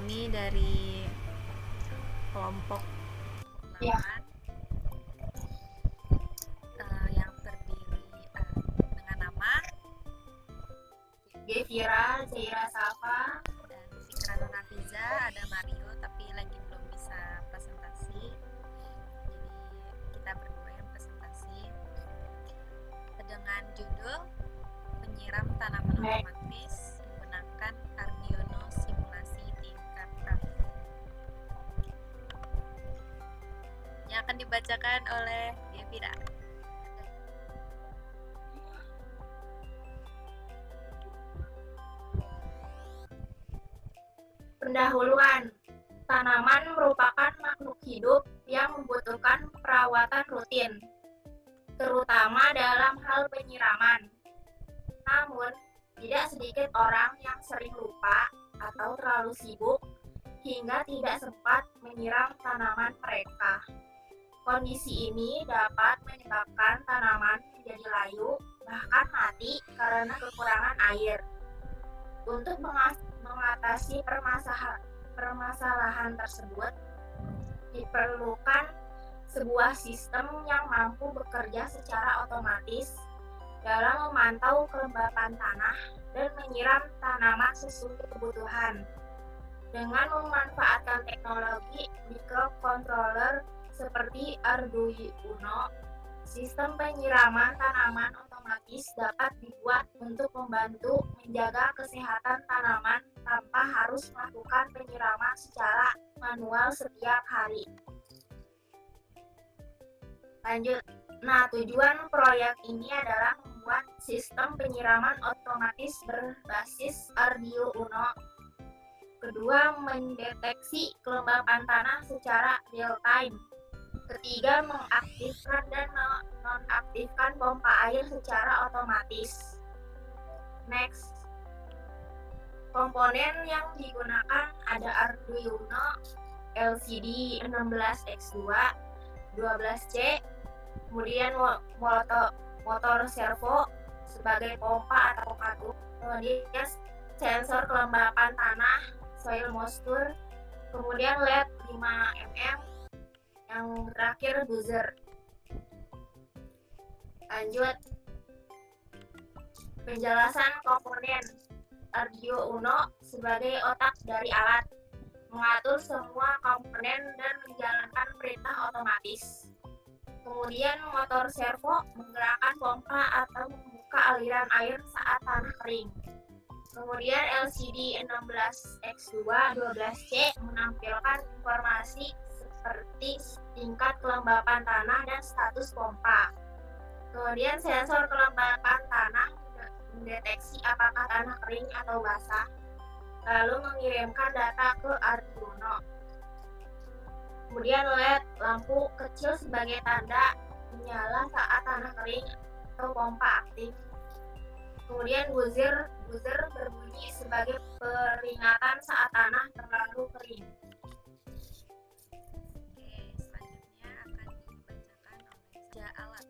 kami dari kelompok Ya, 8 yang terdiri dengan nama Devira, Zaira Safa, dan Fikra Nurhafiza. Ada Mario tapi lagi belum bisa presentasi, jadi kita berdua yang presentasi dengan judul penyiram tanaman baik. otomatis menggunakan Arduino simulasi tingkat grafik, yang akan dibacakan oleh Devira. Pendahuluan. Tanaman merupakan makhluk hidup yang membutuhkan perawatan rutin, terutama dalam hal penyiraman. Namun, tidak sedikit orang yang sering lupa atau terlalu sibuk hingga tidak sempat menyiram tanaman mereka. Kondisi ini dapat menyebabkan tanaman menjadi layu, bahkan mati karena kekurangan air. Untuk mengatasi permasalahan tersebut, diperlukan sebuah sistem yang mampu bekerja secara otomatis dalam memantau kelembapan tanah dan menyiram tanaman sesuai kebutuhan. Dengan memanfaatkan teknologi microcontroller seperti Arduino, sistem penyiraman tanaman otomatis dapat dibuat untuk membantu menjaga kesehatan tanaman tanpa harus melakukan penyiraman secara manual setiap hari. Lanjut. Nah, tujuan proyek ini adalah membuat sistem penyiraman otomatis berbasis Arduino. Kedua, mendeteksi kelembapan tanah secara real time. Ketiga, mengaktifkan dan menonaktifkan pompa air secara otomatis. Next, komponen yang digunakan ada Arduino LCD 16X2, 12C, kemudian motor servo sebagai pompa atau katup, kemudian sensor kelembapan tanah, soil moisture, kemudian LED 5 mm, yang terakhir buzzer. Lanjut, penjelasan komponen. Arduino sebagai otak dari alat, mengatur semua komponen dan menjalankan perintah otomatis. Kemudian motor servo menggerakkan pompa atau membuka aliran air saat tanah kering. Kemudian LCD 16X2 12C menampilkan informasi seperti tingkat kelembapan tanah dan status pompa. Kemudian sensor kelembapan tanah mendeteksi apakah tanah kering atau basah, lalu mengirimkan data ke Arduino. Kemudian LED lampu kecil sebagai tanda menyala saat tanah kering atau pompa aktif. Kemudian buzzer berbunyi sebagai peringatan saat tanah terlalu kering. Oke, selanjutnya akan dibacakan oleh alat.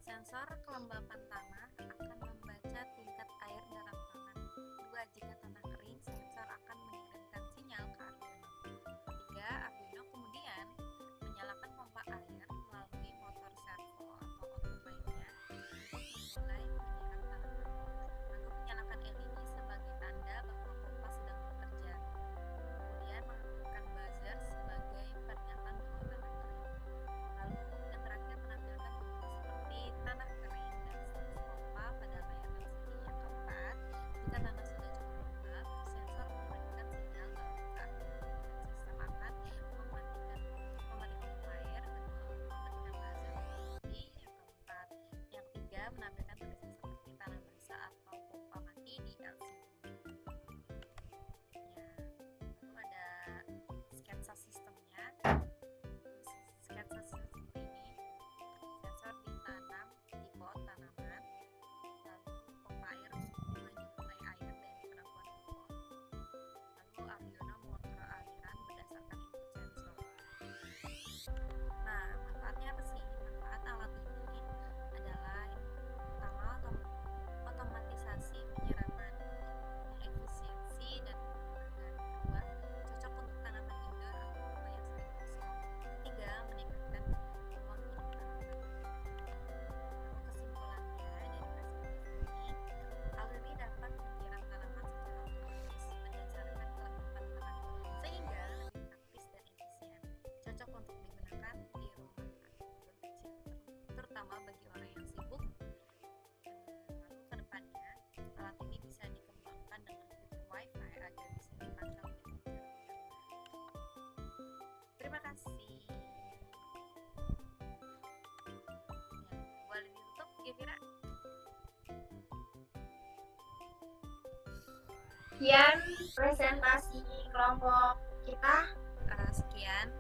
Sensor kelembapan tanah akan membaca tingkat air dalam tanah. 2. Jika tanah kering, sensor akan mengirimkan sinyal ke Arduino. 3. Arduino kemudian menyalakan pompa air melalui motor servo atau output lainnya untuk memulai menyiram tanaman. Lalu menyalakan LED sebagai tanda bahwa pompa sedang bekerja. Kemudian mengaktifkan buzzer sebagai peringatan bahwa tanah kering. Lalu yang terakhir menampilkan tulisan seperti tanah kering dan status pompa pada layar LCD. Yang keempat, jika tanah sudah cukup lembab, sensor mengirimkan sinyal ke Arduino dan sistem akan mematikan pompa air. Kedua, mematikan buzzer LED. Yang keempat, yang ketiga menampilkan tulisan Rizky Fira? Sekian presentasi kelompok kita. Sekian